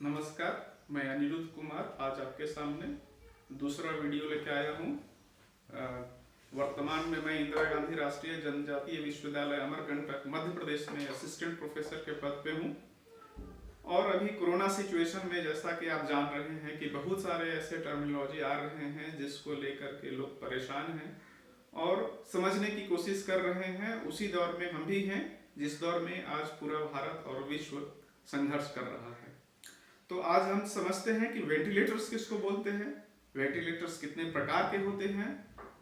नमस्कार, मैं अनिरुद्ध कुमार आज आपके सामने दूसरा वीडियो लेके आया हूँ। वर्तमान में मैं इंदिरा गांधी राष्ट्रीय जनजातीय विश्वविद्यालय अमरकंटक मध्य प्रदेश में असिस्टेंट प्रोफेसर के पद पे हूँ। और अभी कोरोना सिचुएशन में जैसा कि आप जान रहे हैं कि बहुत सारे ऐसे टर्मिनोलॉजी आ रहे हैं जिसको लेकर के लोग परेशान हैं और समझने की कोशिश कर रहे हैं। उसी दौर में हम भी हैं जिस दौर में आज पूरा भारत और विश्व संघर्ष कर रहा है। तो आज हम समझते हैं कि वेंटिलेटर्स किसको बोलते हैं, वेंटिलेटर्स कितने प्रकार के होते हैं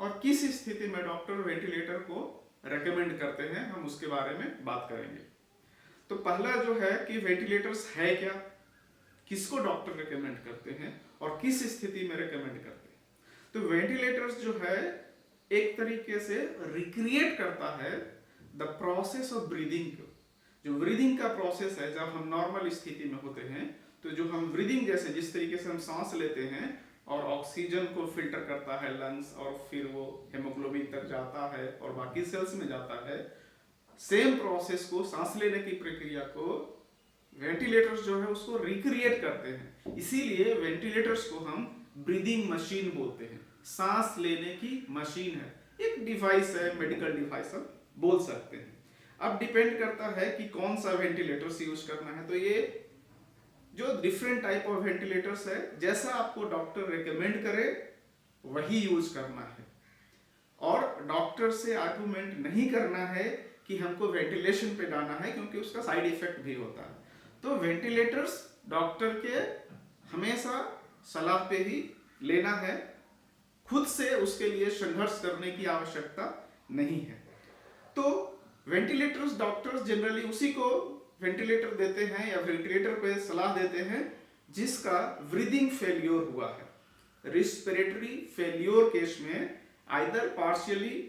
और किस स्थिति में डॉक्टर वेंटिलेटर को रेकमेंड करते हैं, हम उसके बारे में बात करेंगे। तो पहला जो है कि वेंटिलेटर्स है क्या, किसको डॉक्टर रेकमेंड करते हैं और किस स्थिति में रेकमेंड करते हैं। तो वेंटिलेटर्स जो है एक तरीके से रिक्रिएट करता है द प्रोसेस ऑफ ब्रीदिंग। जो ब्रीदिंग का प्रोसेस है, जब हम नॉर्मल स्थिति में होते हैं तो जो हम ब्रीदिंग जैसे जिस तरीके से हम सांस लेते हैं और ऑक्सीजन को फिल्टर करता है लंग्स और फिर वो हेमोग्लोबिन तक जाता है और बाकी सेल्स में जाता है, सेम प्रोसेस को, सांस लेने की प्रक्रिया को वेंटिलेटर्स जो है उसको रिक्रिएट करते हैं। इसीलिए वेंटिलेटर्स को हम ब्रीदिंग मशीन बोलते हैं। सांस लेने की मशीन है, एक डिवाइस है, मेडिकल डिवाइस हम बोल सकते हैं। अब डिपेंड करता है कि कौन सा वेंटिलेटर्स यूज करना है। तो ये जो डिफरेंट टाइप ऑफ वेंटिलेटर्स है, जैसा आपको डॉक्टर रेकमेंड करे वही यूज करना है और डॉक्टर से आर्गुमेंट नहीं करना है कि हमको वेंटिलेशन पे डालना है, क्योंकि उसका साइड इफेक्ट भी होता है। तो वेंटिलेटर्स डॉक्टर के हमेशा सलाह पे ही लेना है, खुद से उसके लिए संघर्ष करने की आवश्यकता नहीं है। तो वेंटिलेटर्स डॉक्टर्स जनरली उसी को वेंटिलेटर देते हैं या वेंटिलेटर पे सलाह देते हैं जिसका ब्रीदिंग फेल्योर हुआ है। रिस्पिरेटरी फेल्योर केस में आइदर पार्शियली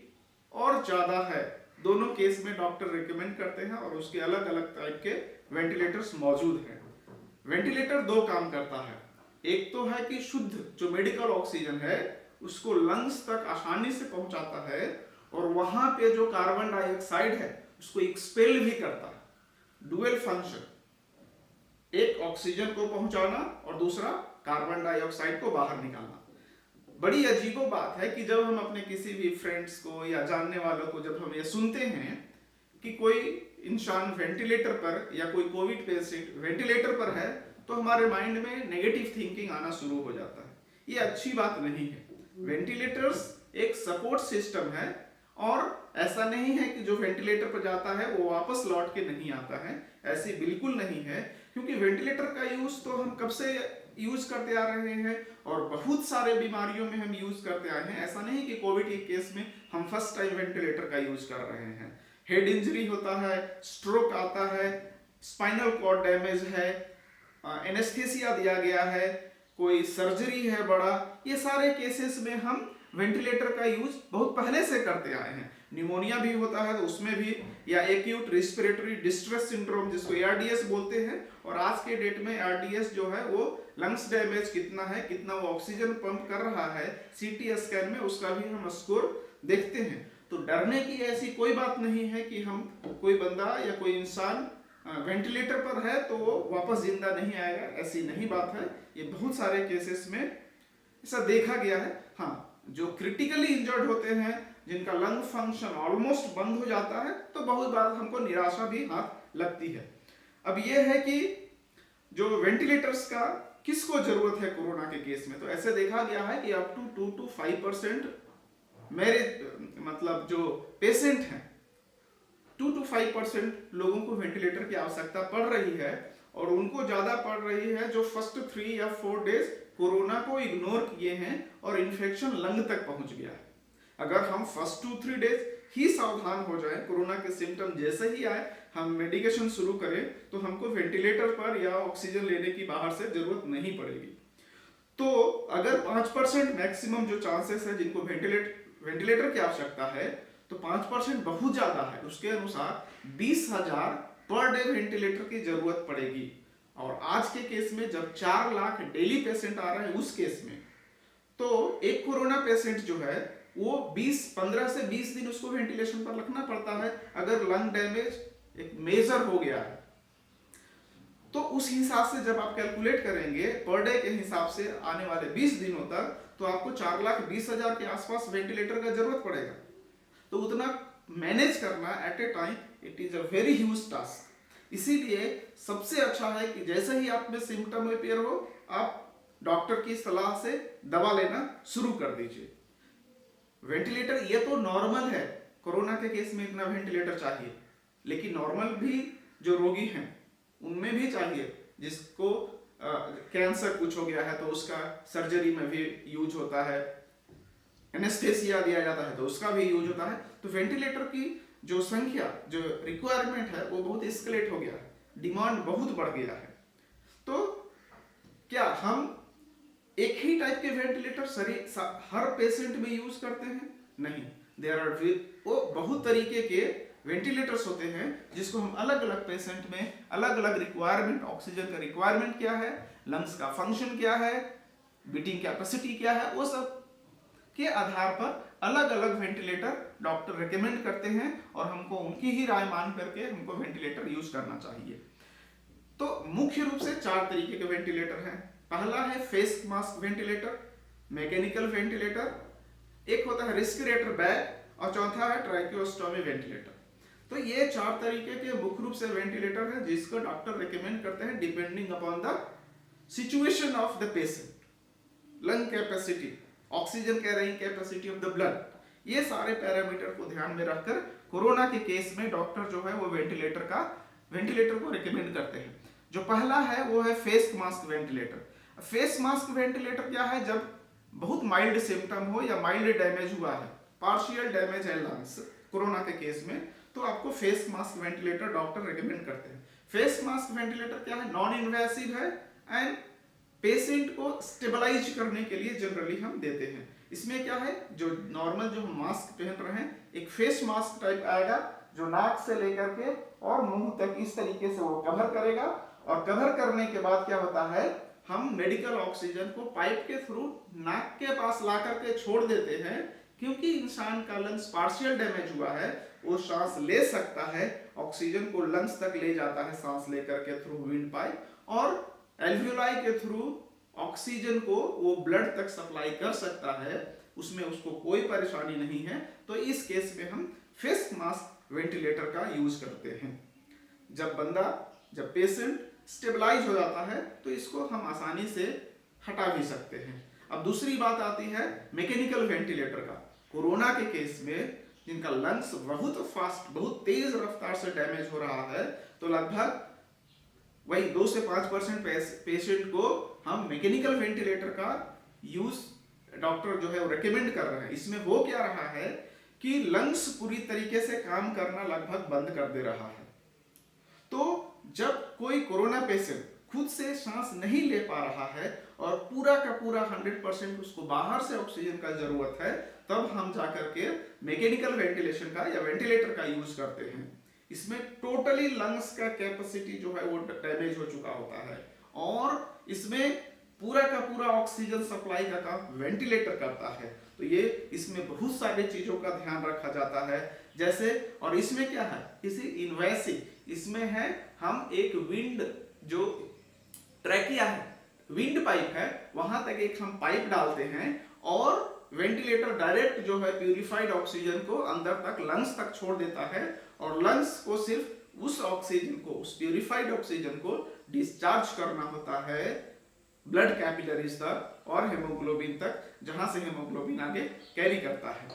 और ज्यादा है, दोनों केस में डॉक्टर रिकमेंड करते हैं और उसके अलग अलग टाइप के वेंटिलेटर्स मौजूद हैं। वेंटिलेटर दो काम करता है, एक तो है कि शुद्ध जो मेडिकल ऑक्सीजन है उसको लंग्स तक आसानी से पहुंचाता है और वहां पे जो कार्बन डाइऑक्साइड है उसको एक्सपेल भी करता है। डुअल फंक्शन, एक ऑक्सीजन को पहुंचाना और दूसरा कार्बन डाइऑक्साइड को बाहर निकालना। बड़ी अजीबो बात है कि जब हम अपने किसी भी फ्रेंड्स को या जानने वालों को जब हम ये सुनते हैं कि कोई इंसान वेंटिलेटर पर या कोई कोविड पेशेंट वेंटिलेटर पर है, तो हमारे माइंड में नेगेटिव थिंकिंग आना शुरू हो जाता है। ये अच्छी बात नहीं है। वेंटिलेटर्स एक सपोर्ट सिस्टम है और ऐसा नहीं है कि जो वेंटिलेटर पर जाता है वो वापस लौट के नहीं आता है, ऐसी बिल्कुल नहीं है। क्योंकि वेंटिलेटर का यूज तो हम कब से यूज करते आ रहे हैं और बहुत सारे बीमारियों में हम यूज करते आए हैं। ऐसा नहीं कि कोविड के केस में हम फर्स्ट टाइम वेंटिलेटर का यूज कर रहे हैं। हेड इंजरी होता है, स्ट्रोक आता है, स्पाइनल कॉर्ड डैमेज है, एनेस्थेसिया दिया गया है, कोई सर्जरी है बड़ा, ये सारे केसेस में हम वेंटिलेटर का यूज बहुत पहले से करते आए हैं। निमोनिया भी होता है तो उसमें भी, या एक्यूट रिस्पिरेटरी डिस्ट्रेस सिंड्रोम जिसको ARDS बोलते हैं, और आज के डेट में ARDS जो है वो लंग्स डैमेज कितना है, कितना वो ऑक्सीजन पंप कर रहा है, CT स्कैन में उसका भी हम स्कोर देखते हैं। तो डरने की ऐसी कोई बात नहीं है कि हम कोई बंदा या कोई इंसान वेंटिलेटर पर है तो वो वापस जिंदा नहीं आएगा, ऐसी नहीं बात है। ये बहुत सारे केसेस में ऐसा देखा गया है। हाँ, जो क्रिटिकली इंजर्ड होते हैं, जिनका लंग फंक्शन ऑलमोस्ट बंद हो जाता है, तो बहुत बार हमको निराशा भी हाथ लगती है। अब ये है कि जो वेंटिलेटर्स का किसको जरूरत है कोरोना के केस में, तो ऐसे देखा गया है कि अप टू 2 to 5% मेरे मतलब जो पेशेंट हैं 2 to 5% लोगों को वेंटिलेटर की आवश्यकता पड़ रही है और उनको ज्यादा पड़ रही है जो फर्स्ट 3 या 4 डेज कोरोना को इग्नोर किए हैं और इन्फेक्शन लंग तक पहुंच गया है। अगर हम फर्स्ट 2-3 डेज ही सावधान हो जाए, कोरोना के सिम्टम जैसे ही आए हम मेडिकेशन शुरू करें, तो हमको वेंटिलेटर पर या ऑक्सीजन लेने की बाहर से जरूरत नहीं पड़ेगी। तो अगर 5% मैक्सिमम जो चांसेस है जिनको वेंटिलेटर की आवश्यकता है, तो 5% बहुत ज्यादा है। उसके अनुसार 20,000 पर डे वेंटिलेटर की जरूरत पड़ेगी। और आज के केस में जब 4 लाख डेली पेशेंट आ रहे हैं उस केस में, तो एक कोरोना पेशेंट जो है वो 15 से 20 दिन उसको वेंटिलेशन पर रखना पड़ता है अगर लंग डैमेज एक मेजर हो गया है। तो उस हिसाब से जब आप कैलकुलेट करेंगे पर डे के हिसाब से आने वाले 20 दिनों तक, तो आपको 4,20,000 के आसपास वेंटिलेटर का जरूरत पड़ेगा। तो उतना मैनेज करना at a time, it is a very huge task. इसीलिए सबसे अच्छा है कि जैसे ही आप में सिम्टम अपेयर हो, आप डॉक्टर की सलाह से दवा लेना शुरू कर दीजिए। वेंटिलेटर ये तो नॉर्मल है, कोरोना के केस में इतना वेंटिलेटर चाहिए, लेकिन नॉर्मल भी जो रोगी हैं उनमें भी चाहिए। जिसको कैंसर कुछ हो गया है तो उसका सर्जरी में भी यूज होता है, एनेस्थेसिया दिया जाता है तो उसका भी यूज होता है। तो वेंटिलेटर की जो संख्या, जो रिक्वायरमेंट है वो बहुत एस्केलेट हो गया है, डिमांड बहुत बढ़ गया है। तो क्या हम एक ही टाइप के वेंटिलेटर हर पेशेंट में यूज करते हैं? नहीं, देयर आर वो बहुत तरीके के वेंटिलेटर्स होते हैं जिसको हम अलग अलग पेशेंट में अलग अलग रिक्वायरमेंट, ऑक्सीजन का रिक्वायरमेंट क्या है, लंग्स का फंक्शन क्या है, ब्रीथिंग कैपेसिटी क्या है, वो सब के आधार पर अलग अलग वेंटिलेटर डॉक्टर रेकमेंड करते हैं और हमको उनकी ही राय मान करके हमको वेंटिलेटर यूज करना चाहिए। तो मुख्य रूप से 4 तरीके के वेंटिलेटर हैं। पहला है face mask ventilator, mechanical ventilator, एक होता है रेस्पिरेटर बैग और चौथा है ट्रैकियोस्टोमी वेंटिलेटर। तो ये 4 तरीके के मुख्य रूप से वेंटिलेटर है जिसको डॉक्टर रेकमेंड करते हैं depending upon the situation of the patient, lung capacity, oxygen carrying capacity of the blood, ये सारे पैरामीटर को ध्यान में रखकर कोरोना के केस में डॉक्टर जो है वो वेंटिलेटर को रिकमेंड करते हैं। जो पहला है वो है face mask ventilator. Face mask ventilator क्या है? जब बहुत माइल्ड सिम्टम हो या माइल्ड डैमेज हुआ है, पार्शियल डैमेज है लंग्स कोरोना के केस में, तो आपको face mask ventilator doctor recommend करते हैं। फेस मास्क वेंटिलेटर क्या है? नॉन इन्वेसिव है एंड पेशेंट को स्टेबलाइज करने के लिए जनरली हम देते हैं। इसमें क्या है, जो नॉर्मल जो हम मास्क पहन रहे हैं, एक फेस मास्क टाइप आएगा जो नाक से लेकर के और मुंह तक इस तरीके से वो कवर करेगा, और कवर करने के बाद क्या होता है, हम मेडिकल ऑक्सीजन को पाइप के थ्रू नाक के पास ला करके छोड़ देते हैं, क्योंकि इंसान का लंग्स पार्शियल डैमेज हुआ है, वो सांस ले सकता है, ऑक्सीजन को लंग्स तक ले जाता है सांस लेकर के थ्रू विंड पाइप, और एल्वियोलाई के थ्रू ऑक्सीजन को वो ब्लड तक सप्लाई कर सकता है, उसमें उसको कोई परेशानी नहीं है। तो इस केस में हम फेस मास्क वेंटिलेटर का यूज करते हैं। जब पेशेंट स्टेबलाइज हो जाता है तो इसको हम आसानी से हटा भी सकते हैं। अब दूसरी बात आती है मैकेनिकल वेंटिलेटर का। कोरोना के केस में जिनका लंग्स बहुत फास्ट, बहुत तेज रफ्तार से डैमेज हो रहा है, तो लगभग वही 2 से 5% पेशेंट को हम मैकेनिकल वेंटिलेटर का यूज डॉक्टर जो है वो रेकमेंड कर रहे हैं। इसमें हो क्या रहा है कि लंग्स पूरी तरीके से काम करना लगभग बंद कर दे रहा है। तो जब कोई कोरोना पेशेंट खुद से सांस नहीं ले पा रहा है और पूरा का पूरा 100% उसको बाहर से ऑक्सीजन का जरूरत है, तब हम जाकर के मैकेनिकल वेंटिलेशन का या वेंटिलेटर का यूज करते हैं। इसमें टोटली लंग्स का कैपेसिटी जो है वो डैमेज हो चुका होता है, और इसमें पूरा का पूरा ऑक्सीजन सप्लाई का काम वेंटिलेटर करता है। तो ये इसमें बहुत सारी चीजों का ध्यान रखा जाता है, जैसे, और इसमें क्या है, इसी इन्वेसिव, इसमें है हम एक विंड जो ट्रैकिया है, विंड पाइप है, वहां तक एक हम पाइप डालते हैं और वेंटिलेटर डायरेक्ट जो है प्यूरिफाइड ऑक्सीजन को अंदर तक लंग्स तक छोड़ देता है, और लंग्स को सिर्फ उस ऑक्सीजन को, उस प्यूरिफाइड ऑक्सीजन को डिस्चार्ज करना होता है ब्लड कैपिलरीज तक और हेमोग्लोबिन तक, जहां से हेमोग्लोबिन आगे कैरी करता है।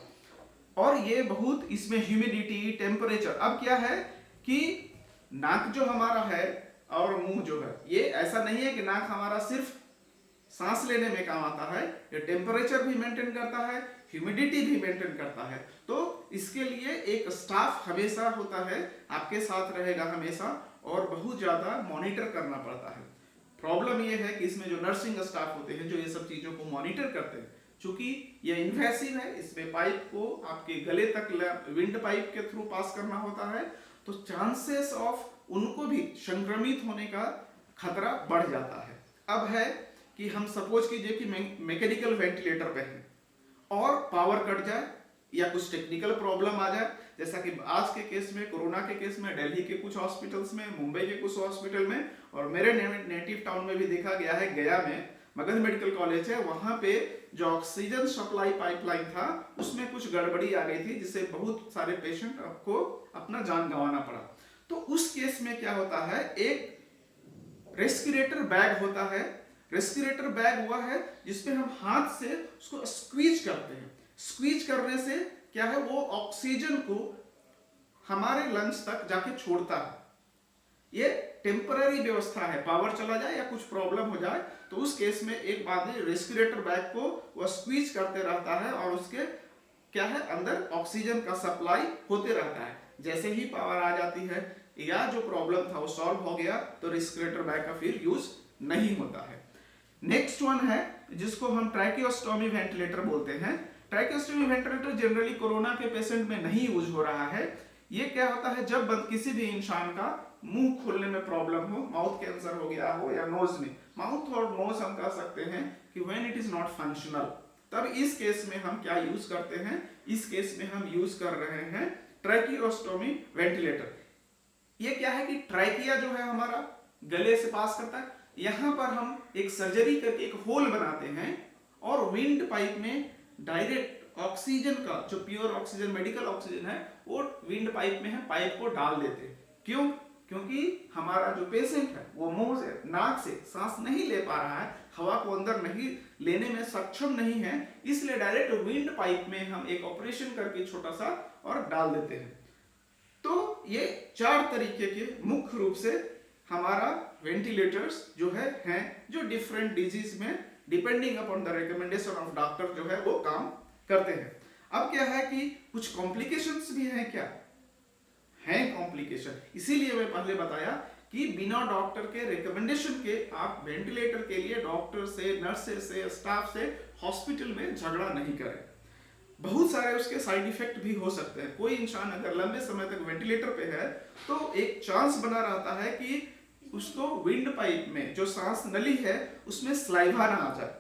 और ये बहुत इसमें ह्यूमिडिटी, टेम्परेचर, अब क्या है कि नाक जो हमारा है और मुंह जो है, ये ऐसा नहीं है कि नाक हमारा सिर्फ सांस लेने में काम आता है, ये टेम्परेचर भी मेंटेन करता है, ह्यूमिडिटी भी मेंटेन करता है। तो इसके लिए एक स्टाफ हमेशा होता है, आपके साथ रहेगा हमेशा, और बहुत ज्यादा मॉनिटर करना पड़ता है। प्रॉब्लम ये है कि इसमें जो नर्सिंग स्टाफ होते हैं जो ये सब चीजों को मॉनिटर करते हैं, चूंकि ये इन्वेसिव है, इसमें पाइप को आपके गले तक विंड पाइप के थ्रू पास करना होता है, तो चांसेस ऑफ उनको भी संक्रमित होने का खतरा बढ़ जाता है। अब है कि हम सपोज कीजिए कि मैकेनिकल वेंटिलेटर पे हैं और पावर कट जाए या कुछ टेक्निकल प्रॉब्लम आ जाए, जैसा कि आज के केस में, कोरोना के केस में दिल्ली के कुछ हॉस्पिटल्स में, मुंबई के कुछ हॉस्पिटल में, और मेरे नेटिव टाउन में भी देखा गया है, गया में मगध मेडिकल कॉलेज है, वहां पे जो ऑक्सीजन सप्लाई पाइपलाइन था उसमें कुछ गड़बड़ी आ गई थी, जिससे बहुत सारे पेशेंट को अपना जान गंवाना पड़ा। तो उस केस में क्या होता है, एक रेस्पिरेटर बैग होता है। रेस्पिरेटर बैग हुआ है जिसमें हम हाथ से उसको स्क्वीज करते हैं। स्क्वीज करने से क्या है, वो ऑक्सीजन को हमारे लंग्स तक जाके छोड़ता है। ये टेम्पररी व्यवस्था है, पावर चला जाए या कुछ प्रॉब्लम हो जाए तो उस केस में एक बार रेस्पिरेटर बैग को वो स्क्वीज करते रहता है और उसके क्या है, अंदर ऑक्सीजन का सप्लाई होते रहता है। जैसे ही पावर आ जाती है या जो प्रॉब्लम था वो सॉल्व हो गया तो रेस्पिरेटर बैग का फिर यूज नहीं होता है। नेक्स्ट वन है जिसको हम ट्रैकियोस्टोमी वेंटिलेटर बोलते हैं। ट्रैकियोस्टोमी वेंटिलेटर जनरली कोरोना के पेशेंट में नहीं यूज हो रहा है। ये क्या होता है, जब किसी भी इंसान का मुंह खोलने में प्रॉब्लम हो, माउथ कैंसर हो गया हो या नोज में, माउथ और नोज हम कह सकते हैं कि when it is not functional, तब इस केस में हम क्या यूज करते हैं, इस केस में हम यूज कर रहे हैं ट्रैकियोस्टोमी वेंटिलेटर। ये क्या है कि ट्रैकिया जो है हमारा गले से पास करता है, यहां पर हम एक सर्जरी करके एक होल बनाते हैं और विंड पाइप में डायरेक्ट ऑक्सीजन का जो प्योर ऑक्सीजन, मेडिकल ऑक्सीजन है, वो विंड पाइप में है, पाइप को डाल देते हैं। क्यों? क्योंकि हमारा जो पेशेंट है वो मुंह से, नाक से सांस नहीं ले पा रहा है, हवा को अंदर नहीं लेने में सक्षम नहीं है, इसलिए डायरेक्ट विंड पाइप में हम एक ऑपरेशन करके छोटा सा और डाल देते हैं। तो ये 4 तरीके के मुख्य रूप से हमारा वेंटिलेटर्स जो है हैं, जो डिफरेंट डिजीज में depending upon the recommendation of doctor जो है वो काम करते हैं। अब क्या है कि कुछ कॉम्प्लिकेशंस भी हैं, क्या है कॉम्प्लिकेशन, इसीलिए मैं पहले बताया कि बिना डॉक्टर के रिकमेंडेशन के आप वेंटिलेटर के लिए डॉक्टर से, नर्सेस से, स्टाफ से हॉस्पिटल में झगड़ा नहीं करें। बहुत सारे उसके साइड इफेक्ट भी हो सकते हैं। कोई इंसान अगर लंबे समय तक वेंटिलेटर पे है तो एक चांस बना रहता है कि उसको विंड पाइप में जो सांस नली है उसमें स्लाइवा ना आ जाए,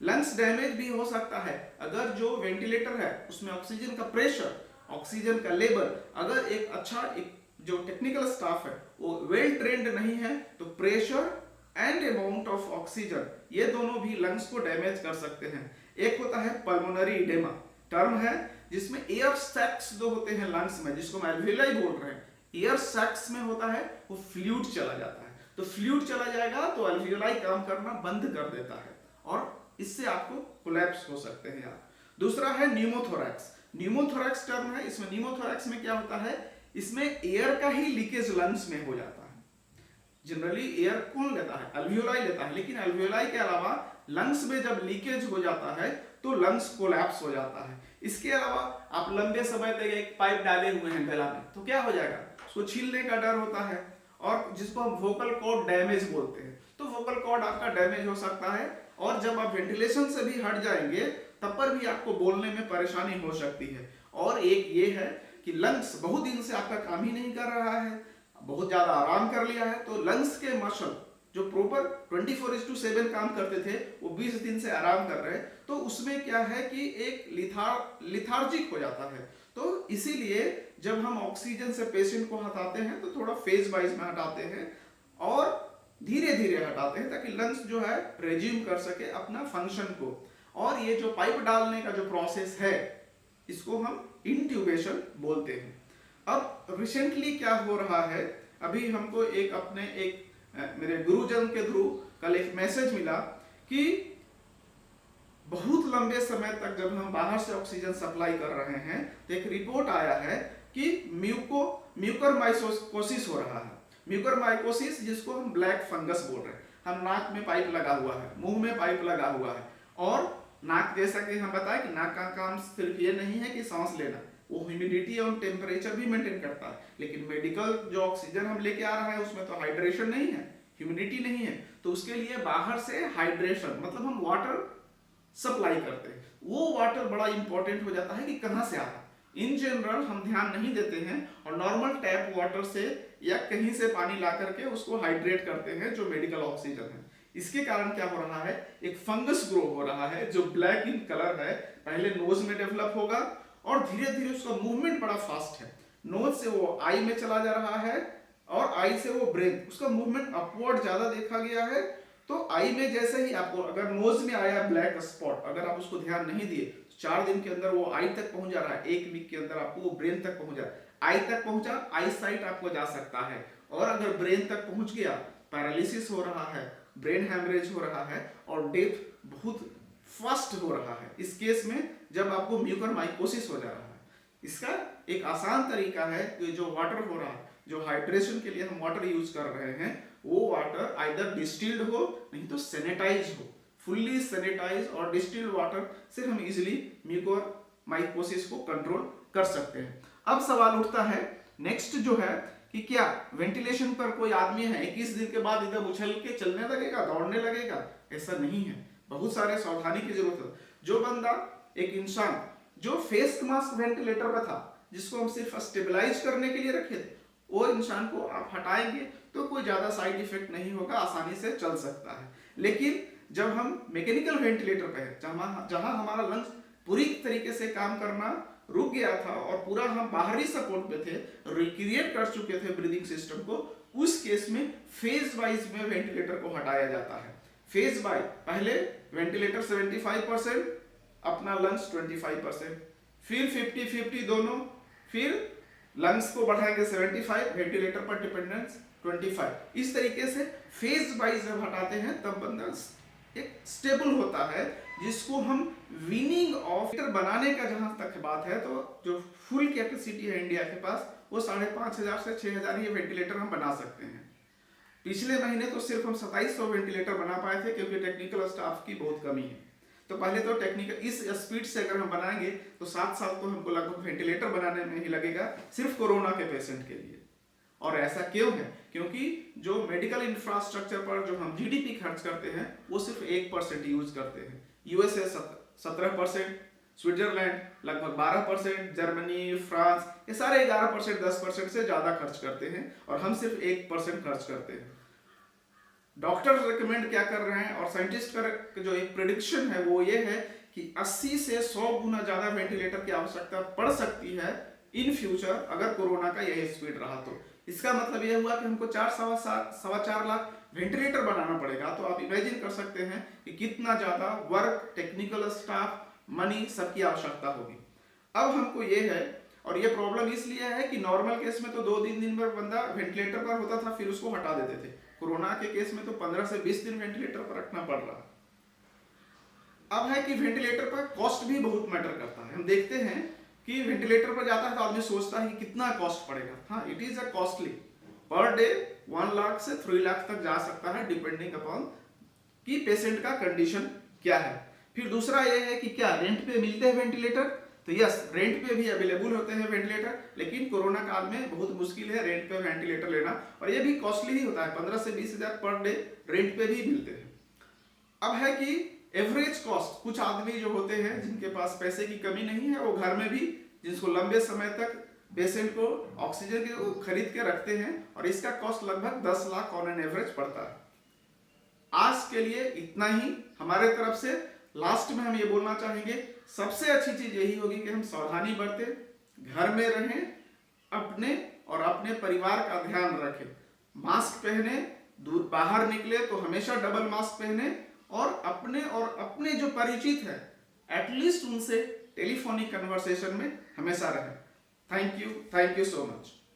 लंग्स डैमेज भी हो सकता है। अगर जो वेंटिलेटर है उसमें ऑक्सीजन का प्रेशर, ऑक्सीजन का लेवल, अगर एक जो टेक्निकल स्टाफ है वो वेल ट्रेंड नहीं है तो pressure and amount of oxygen ये दोनों भी लंग्स को डैमेज कर सकते हैं। एक होता है पल्मोनरी इडेमा, टर्म है जिसमें एयर सैक्स जो होते हैं लंग्स में, जिसको हम एल्वियोलाई बोल रहे हैं, एयर सैक्स में होता है वो फ्लूइड चला जाता है। तो फ्लूइड चला जाएगा तो एल्वियोलाई काम करना बंद कर देता है और इससे आपको कोलैप्स हो सकते हैं आप। दूसरा है न्यूमोथोरैक्स। न्यूमोथोरैक्स टर्म है, इसमें न्यूमोथोरैक्स में क्या होता है, इसमें एयर का ही लीकेज लंग्स में हो जाता है। जनरली एयर कौन लेता है, एल्वियोलाई लेता है, लेकिन एल्वियोलाई के अलावा लंग्स में जब लीकेज हो जाता है तो लंग्स कोलैप्स हो जाता है। इसके अलावा आप लंबे समय तक एक पाइप डाले हुए हैं गला में तो क्या हो जाएगा, उसको छीलने का डर होता है और जिसको हम वोकल कॉर्ड डैमेज बोलते हैं, तो वोकल कॉर्ड आपका डैमेज हो सकता है और जब आप वेंटिलेशन से भी हट जाएंगे तब पर भी आपको बोलने में परेशानी हो सकती है। और एक ये है कि लंग्स बहुत दिन से आपका काम ही नहीं कर रहा है, बहुत ज्यादा आराम कर लिया है, तो लंग्स के मसल जो प्रॉपर 24/7 काम करते थे वो 20 दिन से आराम कर रहे हैं, तो उसमें क्या है कि एक लिथार्जिक हो जाता है। तो इसीलिए जब हम ऑक्सीजन से पेशेंट को हटाते हैं तो थोड़ा फेज वाइज में हटाते हैं और धीरे धीरे हटाते हैं ताकि लंग्स जो है रेज्यूम कर सके अपना फंक्शन को। और ये जो पाइप डालने का जो प्रोसेस है इसको हम इंट्यूबेशन बोलते हैं। अब रिसेंटली क्या हो रहा है, अभी हमको एक मेरे गुरुजन के थ्रू कल एक मैसेज मिला कि बहुत लंबे समय तक जब हम बाहर से ऑक्सीजन सप्लाई कर रहे हैं तो एक रिपोर्ट आया है कि म्यूकरमाइकोसिस हो रहा है। म्यूकरमाइकोसिस जिसको हम ब्लैक फंगस बोल रहे हैं। हम नाक में पाइप लगा हुआ है, मुंह में पाइप लगा हुआ है और नाक, जैसा कि हम बताएं कि नाक का काम सिर्फ ये नहीं है कि सांस लेना, वो ह्यूमिडिटी और टेम्परेचर भी मेंटेन करता है। लेकिन मेडिकल जो ऑक्सीजन हम लेके आ रहे हैं उसमें तो हाइड्रेशन नहीं है, ह्यूमिडिटी नहीं है, तो उसके लिए बाहर से हाइड्रेशन मतलब हम वाटर सप्लाई करते हैं। वो वाटर बड़ा इंपॉर्टेंट हो जाता है कि कहां से आ रहा है। इन जनरल हम ध्यान नहीं देते हैं और नॉर्मल टैप वाटर से या कहीं से पानी ला करके उसको हाइड्रेट करते हैं जो मेडिकल ऑक्सीजन है। इसके कारण क्या हो रहा है, एक फंगस ग्रो हो रहा है जो ब्लैक इन कलर है, पहले नोज में डेवलप होगा और धीरे धीरे उसका मूवमेंट बड़ा फास्ट है। नोज से वो आई में चला जा रहा है और आई से वो ब्रेन, उसका मूवमेंट अपवर्ड ज्यादा देखा गया है। तो आई में जैसे ही आपको अगर नोज में आया ब्लैक स्पॉट, अगर आप उसको ध्यान नहीं दिए, 4 दिन के अंदर वो आई तक पहुंच जा रहा है, 1 वीक के अंदर आपको वो ब्रेन तक पहुंच जा रहा है। आई तक पहुंचा, आई साइट आपको जा सकता है, और अगर ब्रेन तक पहुंच गया, पैरालिसिस हो रहा है, ब्रेन हैमरेज हो रहा है और डेथ बहुत फास्ट हो रहा है। इस केस में जब आपको म्यूकरमाइकोसिस हो जा रहा है, इसका एक आसान तरीका है कि जो वाटर हो रहा है, जो हाइड्रेशन के लिए हम वाटर यूज कर रहे हैं, वो वाटर आइदर डिस्टिल्ड हो नहीं तो सैनिटाइज हो। फुल्ली सैनिटाइज और डिस्टिल्ड वाटर से हम इजीली म्यूकरमाइकोसिस को कंट्रोल कर सकते हैं। अब सवाल उठता है नेक्स्ट जो है कि क्या वेंटिलेशन पर कोई आदमी है 21 दिन के बाद एकदम उछल के चलने लगेगा, दौड़ने लगेगा? ऐसा नहीं है, बहुत सारे सावधानी की जरूरत है। जो बंदा, एक इंसान जो फेस मास्क वेंटिलेटर पर था, जिसको हम सिर्फ स्टेबलाइज करने के लिए रखे थे, वो इंसान को आप हटाएंगे तो कोई ज्यादा साइड इफेक्ट नहीं होगा, आसानी से चल सकता है। लेकिन जब हम मैकेनिकल वेंटिलेटर पे है, जहां हमारा लंग्स पूरी तरीके से काम करना रुक गया था और पूरा हम बाहरी सपोर्ट पे थे, रिक्रिएट कर चुके थे ब्रीदिंग सिस्टम को, उस केस में फेज वाइज में वेंटिलेटर को हटाया जाता है। फेज वाइज, पहले वेंटिलेटर 75%, अपना लंग्स 25%, फिर 50-50 दोनों, फिर लंग्स को बढ़ाएंगे 75, वेंटिलेटर पर डिपेंडेंस 25। इस तरीके से फेज वाइज जब हटाते हैं तब बंदा एक स्टेबल होता है, जिसको हम वीनिंग ऑफ बनाने का जहां तक बात है, तो जो फुल कैपेसिटी है इंडिया के पास, वो 5,500 से 6,000 ये वेंटिलेटर हम बना सकते हैं। पिछले महीने तो सिर्फ हम 2700 वेंटिलेटर बना पाए थे, क्योंकि टेक्निकल स्टाफ की बहुत कमी है। तो पहले तो टेक्निकल इस स्पीड से अगर हम बनाएंगे तो 7 साल तो हमको लगभग वेंटिलेटर बनाने में ही लगेगा, सिर्फ कोरोना के पेशेंट के लिए। और ऐसा क्यों है? क्योंकि जो मेडिकल इंफ्रास्ट्रक्चर पर जो हम जीडीपी खर्च करते हैं, वो सिर्फ 1% यूज करते हैं। यूएसए 17%, स्विट्जरलैंड लगभग 12%, जर्मनी, फ्रांस, ये सारे 11%, 10% से ज्यादा खर्च करते हैं, और हम सिर्फ 1% खर्च करते हैं। डॉक्टर रिकमेंड क्या कर रहे हैं और साइंटिस्ट का जो एक प्रेडिक्शन है वो ये है कि 80 से 100 गुना ज्यादा वेंटिलेटर की आवश्यकता पड़ सकती है इन फ्यूचर, अगर कोरोना का यही स्पीड रहा तो। इसका मतलब यह हुआ कि हमको 4-4 लाख वेंटिलेटर बनाना पड़ेगा। तो आप इमेजिन कर सकते हैं कि कितना ज्यादा वर्क, टेक्निकल स्टाफ, मनी, सबकी आवश्यकता होगी। अब हमको ये है, और ये प्रॉब्लम इसलिए है कि नॉर्मल केस में तो 2-3 दिन पर बंदा वेंटिलेटर पर होता था, फिर उसको हटा देते थे। कोरोना के केस में तो 15 से 20 दिन वेंटिलेटर पर रखना पड़ रहा। अब है कि वेंटिलेटर पर कॉस्ट भी बहुत मैटर करता है। हम देखते हैं कि वेंटिलेटर पर जाता है तो आदमी सोचता है कि कितना कॉस्ट पड़ेगा। हाँ, it is a costly, per day 1 lakh से 3 लाख तक जा सकता है, डिपेंडिंग अपॉन कि पेशेंट का कंडीशन क्या है। फिर दूसरा ये है कि क्या रेंट पे मिलते हैं वेंटिलेटर? तो यस, रेंट पे भी अवेलेबल होते हैं वेंटिलेटर, लेकिन कोरोना काल में बहुत मुश्किल है रेंट पे वेंटिलेटर लेना, और ये भी कॉस्टली ही होता है। 15 से 20 हजार पर डे रेंट पे भी मिलते हैं। अब है कि एवरेज कॉस्ट, कुछ आदमी जो होते हैं जिनके पास पैसे की कमी नहीं है, वो घर में भी जिसको लंबे समय तक पेशेंट को ऑक्सीजन के खरीद के रखते हैं, और इसका कॉस्ट लगभग 10 लाख ऑन एन एवरेज पड़ता है। आज के लिए इतना ही हमारे तरफ से। लास्ट में हम ये बोलना चाहेंगे, सबसे अच्छी चीज यही होगी कि हम सावधानी बरतें, घर में रहें, अपने और अपने परिवार का ध्यान रखें, मास्क पहने, दूर बाहर निकले तो हमेशा डबल मास्क पहने, और अपने जो परिचित है एटलीस्ट उनसे टेलीफोनिक कन्वर्सेशन में हमेशा रहें। Thank you so much.